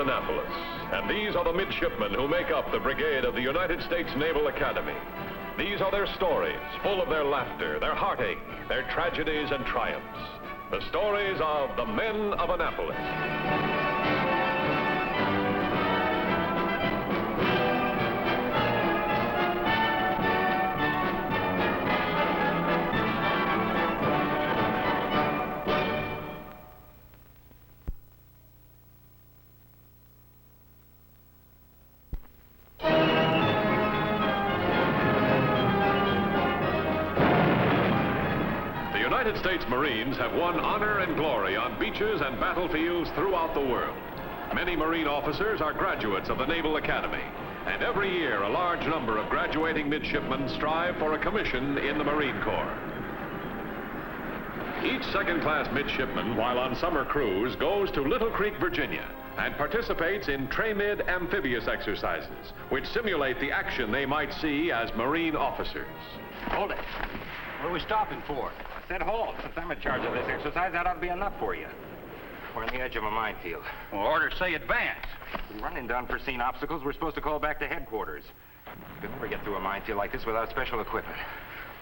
Annapolis, and these are the midshipmen who make up the brigade of the United States Naval Academy. These are their stories, full of their laughter, their heartache, their tragedies and triumphs. The stories of the men of Annapolis. The United States Marines have won honor and glory on beaches and battlefields throughout the world. Many Marine officers are graduates of the Naval Academy, and every year a large number of graduating midshipmen strive for a commission in the Marine Corps. Each second-class midshipman, while on summer cruise, goes to Little Creek, Virginia, and participates in Mid Amphibious exercises, which simulate the action they might see as Marine officers. Hold it. What are we stopping for? I said hold. Since I'm in charge of this exercise, that ought to be enough for you. We're on the edge of a minefield. Well, orders say advance. If we run into unforeseen obstacles, we're supposed to call back to headquarters. We'll never get through a minefield like this without special equipment.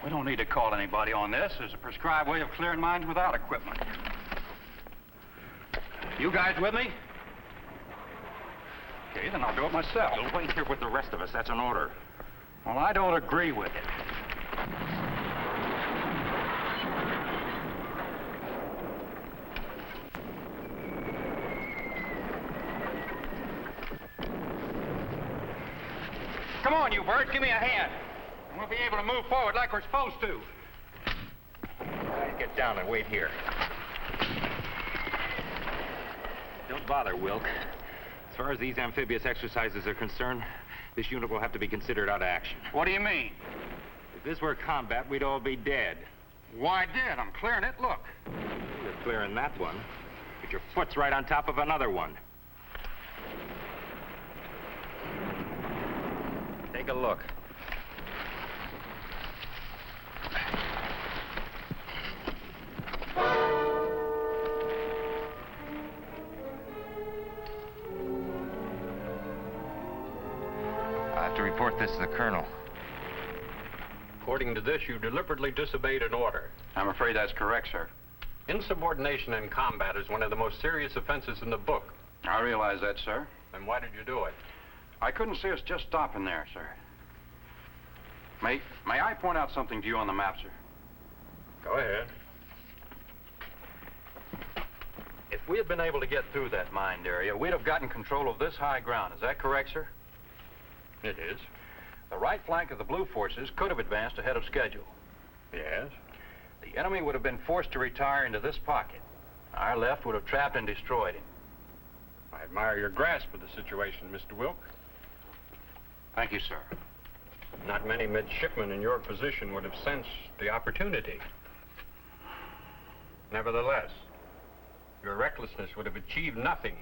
We don't need to call anybody on this. There's a prescribed way of clearing mines without equipment. You guys with me? Okay, then I'll do it myself. You'll wait here with the rest of us. That's an order. Well, I don't agree with it. Come on, you birds, give me a hand. And we'll be able to move forward like we're supposed to. Right, get down and wait here. Don't bother, Wilk. As far as these amphibious exercises are concerned, this unit will have to be considered out of action. What do you mean? If this were combat, we'd all be dead. Why, dead? I'm clearing it. Look. You're clearing that one, but your foot's right on top of another one. Take a look. I have to report this to the colonel. According to this, you deliberately disobeyed an order. I'm afraid that's correct, sir. Insubordination in combat is one of the most serious offenses in the book. I realize that, sir. Then why did you do it? I couldn't see us just stopping there, sir. May I point out something to you on the map, sir? Go ahead. If we had been able to get through that mined area, we'd have gotten control of this high ground. Is that correct, sir? It is. The right flank of the blue forces could have advanced ahead of schedule. Yes. The enemy would have been forced to retire into this pocket. Our left would have trapped and destroyed him. I admire your grasp of the situation, Mr. Wilk. Thank you, sir. Not many midshipmen in your position would have sensed the opportunity. Nevertheless, your recklessness would have achieved nothing.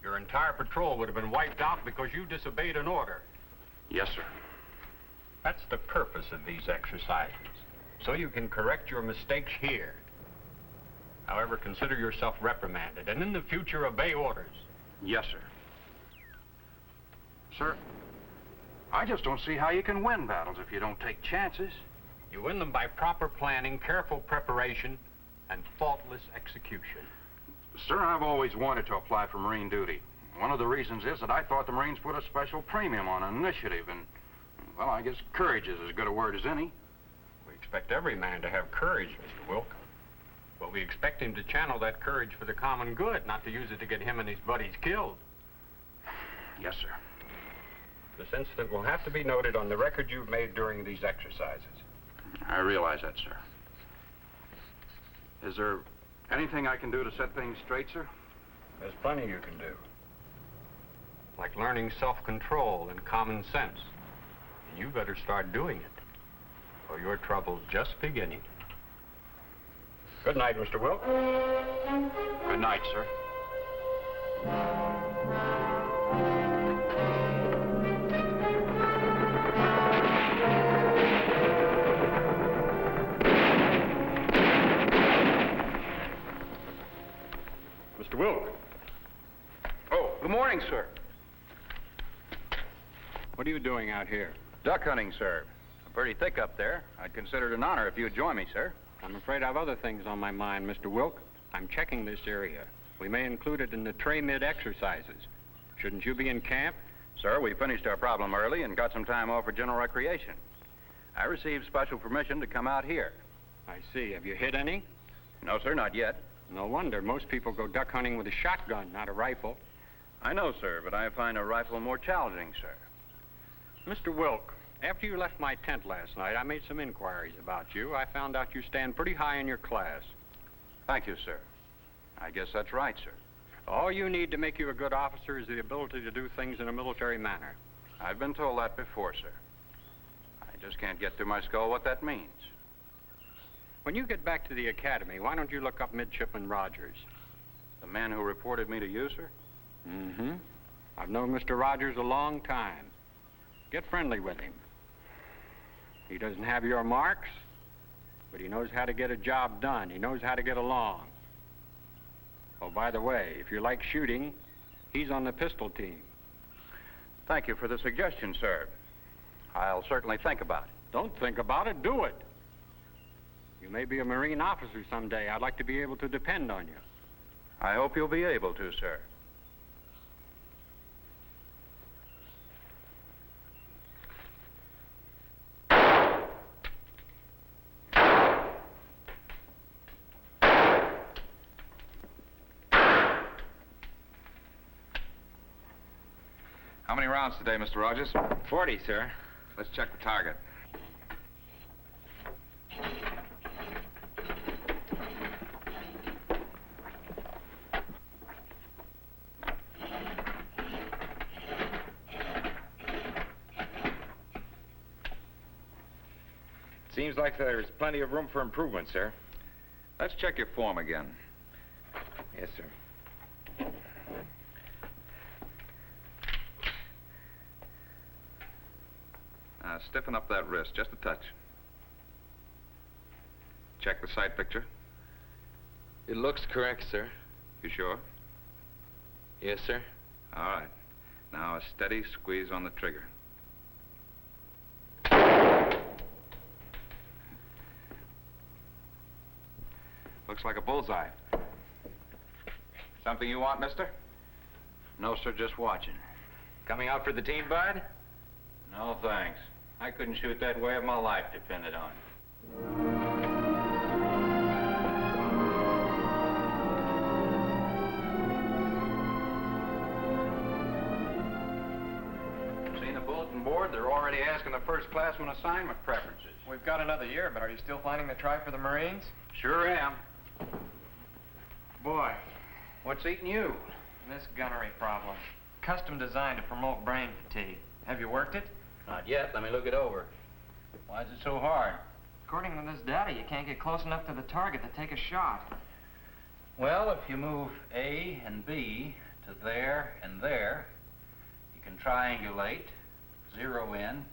Your entire patrol would have been wiped out because you disobeyed an order. Yes, sir. That's the purpose of these exercises, so you can correct your mistakes here. However, consider yourself reprimanded, and in the future, obey orders. Yes, sir. Sir, I just don't see how you can win battles if you don't take chances. You win them by proper planning, careful preparation, and faultless execution. Sir, I've always wanted to apply for Marine duty. One of the reasons is that I thought the Marines put a special premium on initiative, and, well, I guess courage is as good a word as any. We expect every man to have courage, Mr. Wilk. But we expect him to channel that courage for the common good, not to use it to get him and his buddies killed. Yes, sir. This incident will have to be noted on the record you've made during these exercises. I realize that, sir. Is there anything I can do to set things straight, sir? There's plenty you can do. Like learning self-control and common sense. And you better start doing it, or your trouble's just beginning. Good night, Mr. Wilk. Good night, sir. Mr. Wilk. Oh, good morning, sir. you doing out here? Duck hunting, sir. Pretty thick up there. I'd consider it an honor if you'd join me, sir. I'm afraid I've other things on my mind, Mr. Wilk. I'm checking this area. We may include it in the tray-mid exercises. Shouldn't you be in camp? Sir, we finished our problem early and got some time off for general recreation. I received special permission to come out here. I see. Have you hit any? No, sir, not yet. No wonder. Most people go duck hunting with a shotgun, not a rifle. I know, sir, but I find a rifle more challenging, sir. Mr. Wilk, after you left my tent last night, I made some inquiries about you. I found out you stand pretty high in your class. Thank you, sir. I guess that's right, sir. All you need to make you a good officer is the ability to do things in a military manner. I've been told that before, sir. I just can't get through my skull what that means. When you get back to the academy, why don't you look up Midshipman Rogers? The man who reported me to you, sir? Mm-hmm. I've known Mr. Rogers a long time. Get friendly with him. He doesn't have your marks, but he knows how to get a job done. He knows how to get along. Oh, by the way, if you like shooting, he's on the pistol team. Thank you for the suggestion, sir. I'll certainly think about it. Don't think about it, do it. You may be a Marine officer someday. I'd like to be able to depend on you. I hope you'll be able to, sir. How many rounds today, Mr. Rogers? 40, sir. Let's check the target. Seems like there's plenty of room for improvement, sir. Let's check your form again. Yes, sir. Stiffen up that wrist, just a touch. Check the sight picture. It looks correct, sir. You sure? Yes, sir. All right. Now a steady squeeze on the trigger. Looks like a bullseye. Something you want, mister? No, sir, just watching. Coming out for the team, bud? No, thanks. I couldn't shoot that way if my life depended on it. Seen the bulletin board? They're already asking the first classman assignment preferences. We've got another year, but are you still planning to try for the Marines? Sure am. Boy, What's eating you? this gunnery problem. Custom designed to promote brain fatigue. Have you worked it? Not yet. Let me look it over. Why is it so hard? According to this data, you can't get close enough to the target to take a shot. Well, if you move A and B to there and there, you can triangulate, zero in,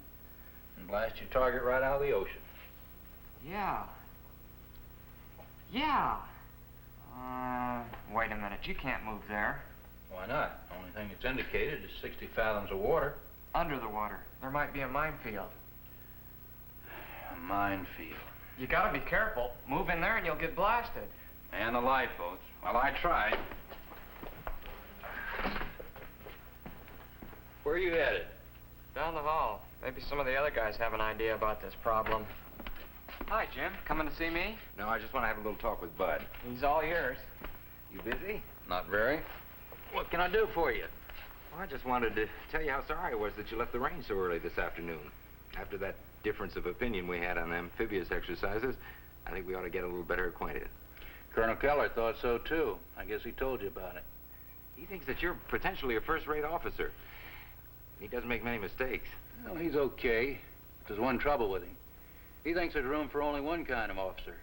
and blast your target right out of the ocean. Yeah. Yeah. Wait a minute. You can't move there. Why not? Only thing it's indicated is 60 fathoms of water. Under the water. There might be a minefield. A minefield. You gotta be careful. Move in there and you'll get blasted. And the lifeboats. Well, I tried. Where are you headed? Down the hall. Maybe some of the other guys have an idea about this problem. Hi, Jim. Coming to see me? No, I just want to have a little talk with Bud. He's all yours. You busy? Not very. What can I do for you? Well, I just wanted to tell you how sorry I was that you left the range so early this afternoon. After that difference of opinion we had on amphibious exercises, I think we ought to get a little better acquainted. Colonel Keller thought so, too. I guess he told you about it. He thinks that you're potentially a first-rate officer. He doesn't make many mistakes. Well, he's okay. There's one trouble with him. He thinks there's room for only one kind of officer.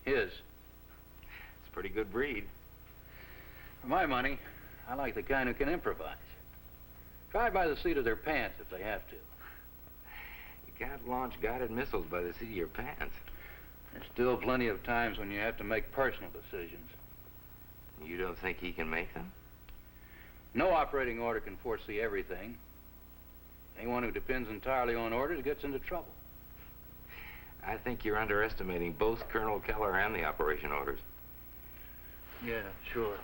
His. It's a pretty good breed. For my money, I like the kind who can improvise. Try by the seat of their pants if they have to. You can't launch guided missiles by the seat of your pants. There's still plenty of times when you have to make personal decisions. You don't think he can make them? No operating order can foresee everything. Anyone who depends entirely on orders gets into trouble. I think you're underestimating both Colonel Keller and the operation orders. Yeah, sure.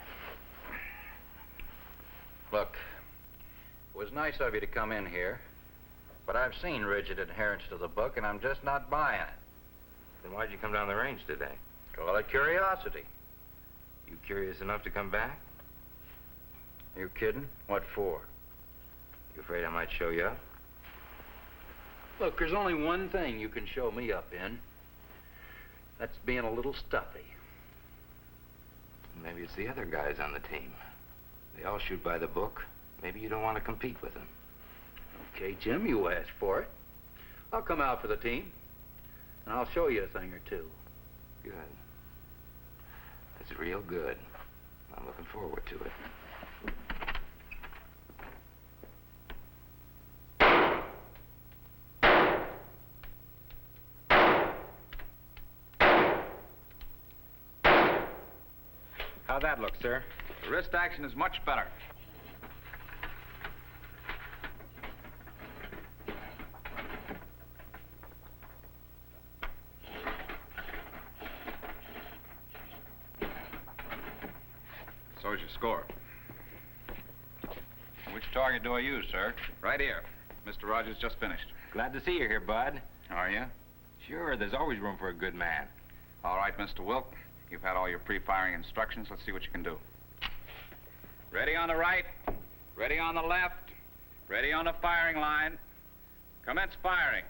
Look, it was nice of you to come in here, but I've seen rigid adherence to the book, and I'm just not buying it. Then why'd you come down the range today? Call it curiosity. You curious enough to come back? You kidding? What for? You afraid I might show you up? Look, there's only one thing you can show me up in. That's being a little stuffy. Maybe it's the other guys on the team. They all shoot by the book. Maybe you don't want to compete with them. Okay, Jim, you asked for it. I'll come out for the team, and I'll show you a thing or two. Good. That's real good. I'm looking forward to it. How'd that look, sir? The wrist action is much better. So's your score. Which target do I use, sir? Right here. Mr. Rogers just finished. Glad to see you here, Bud. Are you? Sure, there's always room for a good man. All right, Mr. Wilk. You've had all your pre-firing instructions. Let's see what you can do. Ready on the right. Ready on the left. Ready on the firing line. Commence firing.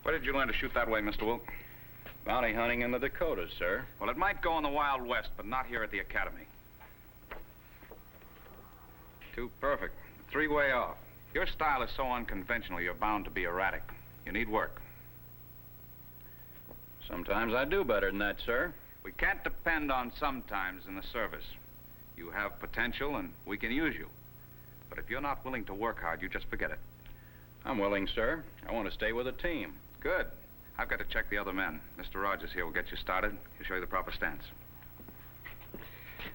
Where did you learn to shoot that way, Mr. Wilk? Bounty hunting in the Dakotas, sir. Well, it might go in the Wild West, but not here at the Academy. Too perfect. Three-way off. Your style is so unconventional, you're bound to be erratic. You need work. Sometimes I do better than that, sir. We can't depend on sometimes in the service. You have potential, and we can use you. But if you're not willing to work hard, you just forget it. I'm willing, sir. I want to stay with the team. Good. I've got to check the other men. Mr. Rogers here will get you started. He'll show you the proper stance.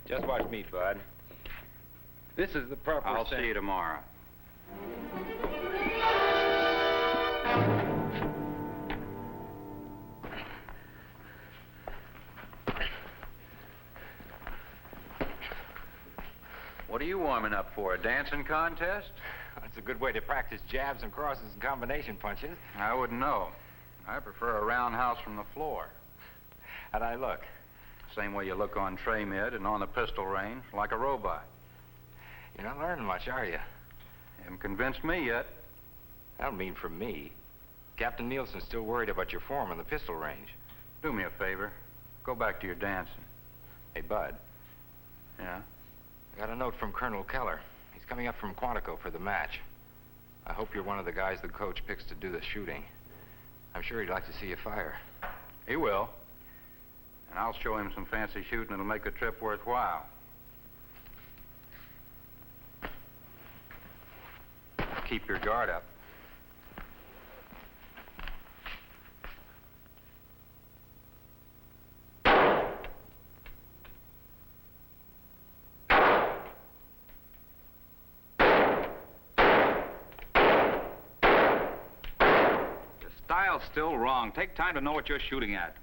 Just watch me, Bud. This is the proper I'll see you tomorrow. What are you warming up for, a dancing contest? That's a good way to practice jabs and crosses and combination punches. I wouldn't know. I prefer a roundhouse from the floor. How'd I look? Same way you look on tray mid and on the pistol range, like a robot. You're not learning much, are you? Haven't convinced me yet. I don't mean from me. Captain Nielsen's still worried about your form on the pistol range. Do me a favor. Go back to your dancing. Hey, Bud. Yeah? I got a note from Colonel Keller. He's coming up from Quantico for the match. I hope you're one of the guys the coach picks to do the shooting. I'm sure he'd like to see you fire. He will. And I'll show him some fancy shooting that'll make the trip worthwhile. Keep your guard up. Style's still wrong. Take time to know what you're shooting at.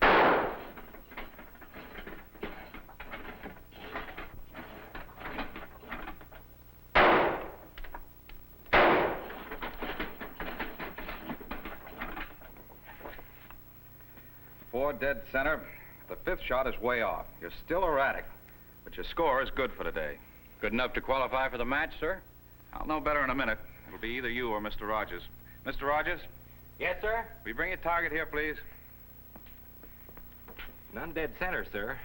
Four dead center. The fifth shot is way off. You're still erratic, but your score is good for today. Good enough to qualify for the match, sir? I'll know better in a minute. It'll be either you or Mr. Rogers. Mr. Rogers? Yes, sir? Will you bring your target here, please? None dead center, sir.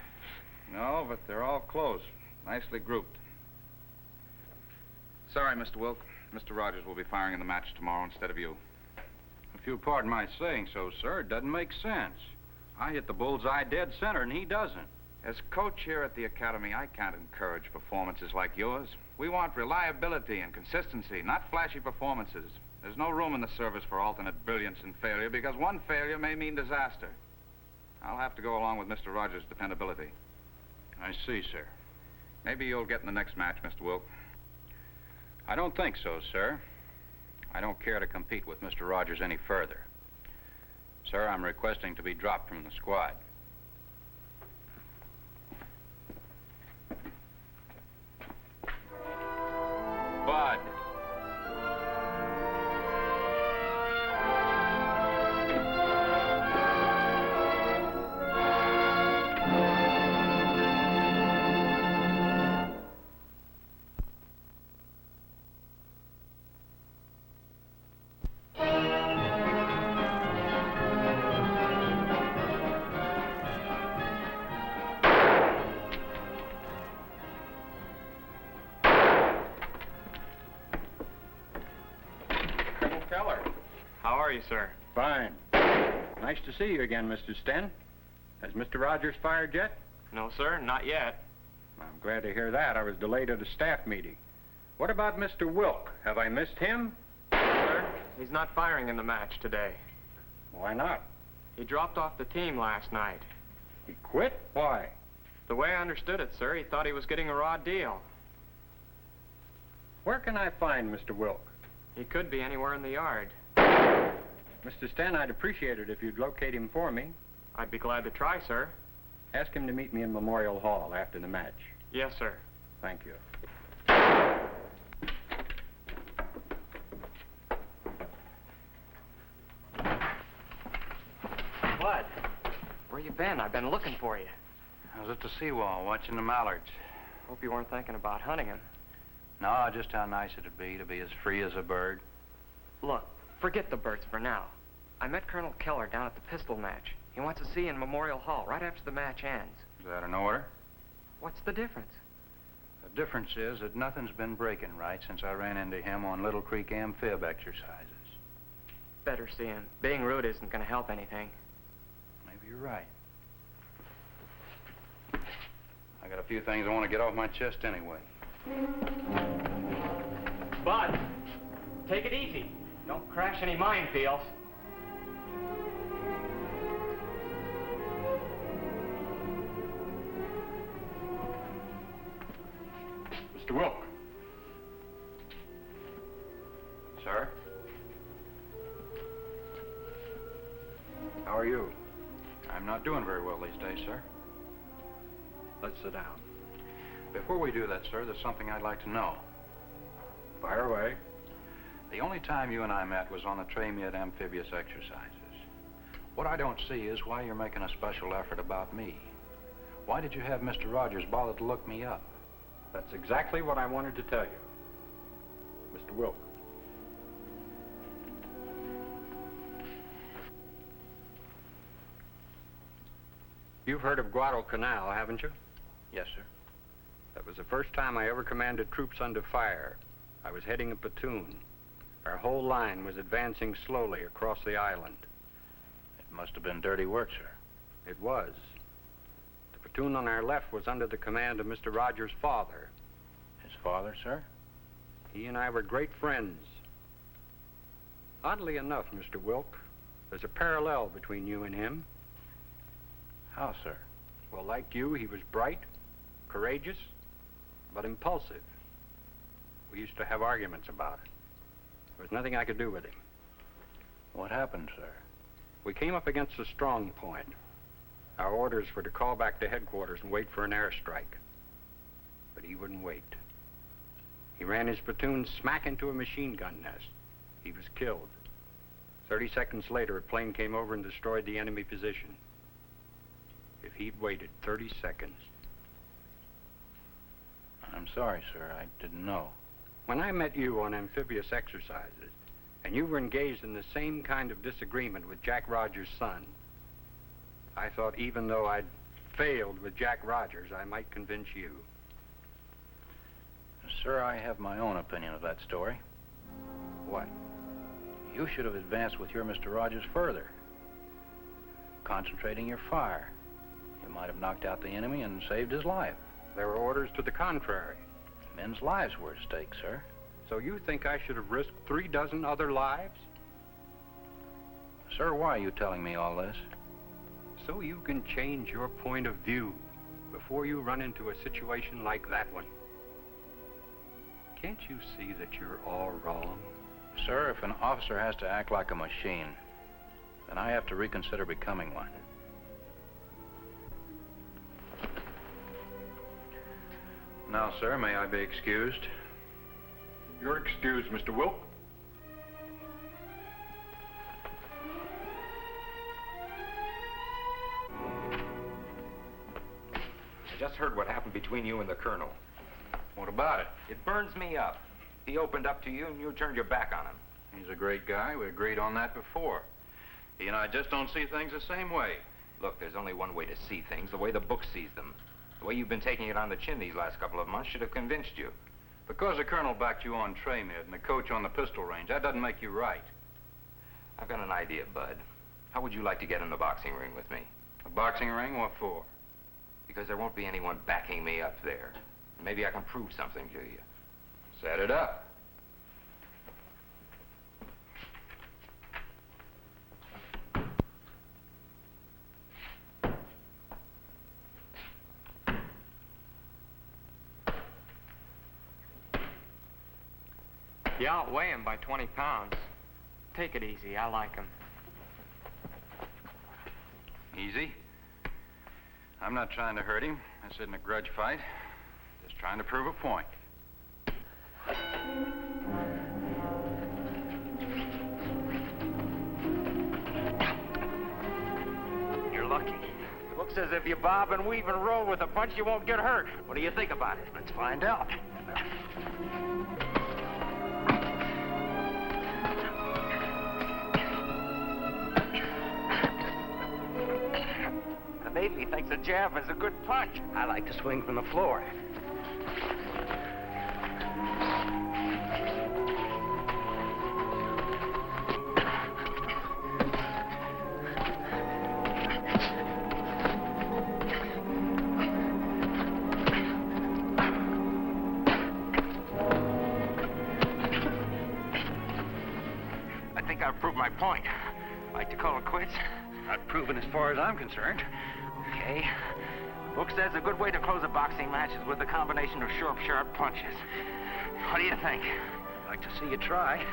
No, but they're all close. Nicely grouped. Sorry, Mr. Wilk. Mr. Rogers will be firing in the match tomorrow instead of you. If you'll pardon my saying so, sir, it doesn't make sense. I hit the bullseye dead center, and he doesn't. As coach here at the Academy, I can't encourage performances like yours. We want reliability and consistency, not flashy performances. There's no room in the service for alternate brilliance and failure, because one failure may mean disaster. I'll have to go along with Mr. Rogers' dependability. I see, sir. Maybe you'll get in the next match, Mr. Wilk. I don't think so, sir. I don't care to compete with Mr. Rogers any further. Sir, I'm requesting to be dropped from the squad. Bud. Keller. How are you, sir? Fine. Nice to see you again, Mr. Sten. Has Mr. Rogers fired yet? No, sir, not yet. I'm glad to hear that. I was delayed at a staff meeting. What about Mr. Wilk? Have I missed him? Sir, he's not firing in the match today. Why not? He dropped off the team last night. He quit? Why? The way I understood it, sir, he thought he was getting a raw deal. Where can I find Mr. Wilk? He could be anywhere in the yard. Mr. Sten, I'd appreciate it if you'd locate him for me. I'd be glad to try, sir. Ask him to meet me in Memorial Hall after the match. Yes, sir. Thank you. Bud, where you been? I've been looking for you. I was at the seawall watching the mallards. Hope you weren't thinking about hunting him. No, just how nice it'd be to be as free as a bird. Look, forget the birds for now. I met Colonel Keller down at the pistol match. He wants to see you in Memorial Hall right after the match ends. Is that an order? What's the difference? The difference is that nothing's been breaking right since I ran into him on Little Creek Amphib exercises. Better see him. Being rude isn't going to help anything. Maybe you're right. I got a few things I want to get off my chest anyway. Bud, take it easy. Don't crash any minefields. Mr. Wilk. Sir? How are you? I'm not doing very well these days, sir. Let's sit down. Before we do that, sir, there's something I'd like to know. Fire away. The only time you and I met was on the Tremid Amphibious exercises. What I don't see is why you're making a special effort about me. Why did you have Mr. Rogers bother to look me up? That's exactly what I wanted to tell you. Mr. Wilk. You've heard of Guadalcanal, haven't you? Yes, sir. That was the first time I ever commanded troops under fire. I was heading a platoon. Our whole line was advancing slowly across the island. It must have been dirty work, sir. It was. The platoon on our left was under the command of Mr. Rogers' father. His father, sir? He and I were great friends. Oddly enough, Mr. Wilk, there's a parallel between you and him. How, sir? Well, like you, he was bright, courageous, but impulsive. We used to have arguments about it. There was nothing I could do with him. What happened, sir? We came up against a strong point. Our orders were to call back to headquarters and wait for an airstrike. But he wouldn't wait. He ran his platoon smack into a machine gun nest. He was killed. 30 seconds later, a plane came over and destroyed the enemy position. If he'd waited 30 seconds... I'm sorry, sir. I didn't know. When I met you on amphibious exercises, and you were engaged in the same kind of disagreement with Jack Rogers' son, I thought even though I'd failed with Jack Rogers, I might convince you. Sir, I have my own opinion of that story. What? You should have advanced with your Mr. Rogers further. Concentrating your fire. You might have knocked out the enemy and saved his life. There were orders to the contrary. Men's lives were at stake, sir. So you think I should have risked 3 dozen other lives? Sir, why are you telling me all this? So you can change your point of view before you run into a situation like that one. Can't you see that you're all wrong? Sir, if an officer has to act like a machine, then I have to reconsider becoming one. Now, sir, may I be excused? You're excused, Mr. Wilk. I just heard what happened between you and the Colonel. What about it? It burns me up. He opened up to you and you turned your back on him. He's a great guy. We agreed on that before. He and I just don't see things the same way. Look, there's only one way to see things, the way the book sees them. The way you've been taking it on the chin these last couple of months should have convinced you. Because the colonel backed you on tray mid and the coach on the pistol range, that doesn't make you right. I've got an idea, Bud. How would you like to get in the boxing ring with me? A boxing ring? What for? Because there won't be anyone backing me up there. Maybe I can prove something to you. Set it up. You outweigh him by 20 pounds. Take it easy. I like him. Easy. I'm not trying to hurt him. This isn't a grudge fight. Just trying to prove a point. You're lucky. The book says if you bob and weave and roll with a punch, you won't get hurt. What do you think about it? Let's find out. The Navy thinks a jab is a good punch. I like to swing from the floor. I think I've proved my point. Like to call it quits? Not proven as far as I'm concerned. Okay. The book says a good way to close a boxing match is with a combination of sharp punches. What do you think? I'd like to see you try.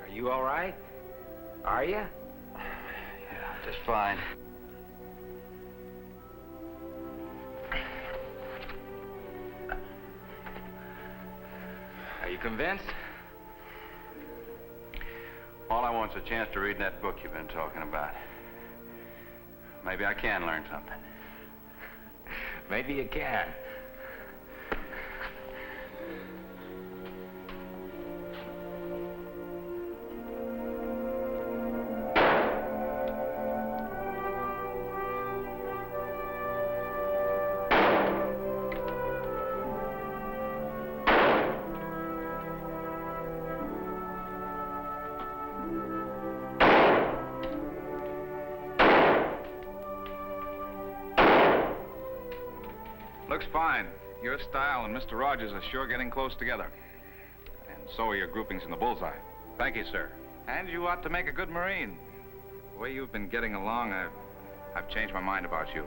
Are you all right? Are you? Yeah, just fine. Are you convinced? All I want's a chance to read that book you've been talking about. Maybe I can learn something. Maybe you can. Looks fine. Your style and Mr. Rogers are sure getting close together. And so are your groupings in the bullseye. Thank you, sir. And you ought to make a good Marine. The way you've been getting along, I've changed my mind about you.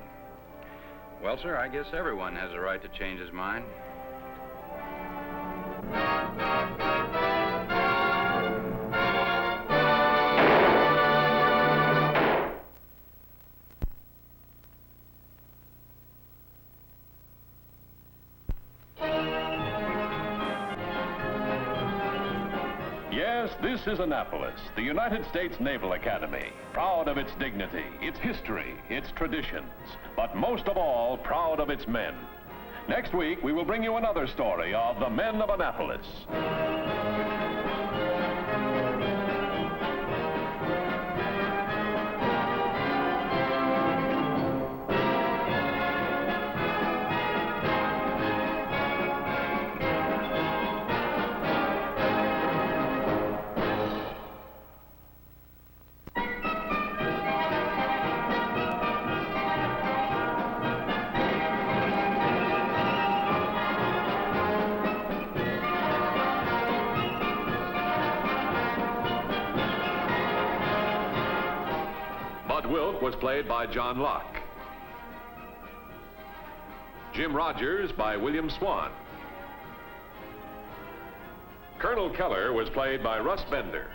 Well, sir, I guess everyone has a right to change his mind. Yes, this is Annapolis, the United States Naval Academy, proud of its dignity, its history, its traditions, but most of all, proud of its men. Next week, we will bring you another story of the men of Annapolis. Wilk was played by John Locke. Jim Rogers by William Swan. Colonel Keller was played by Russ Bender.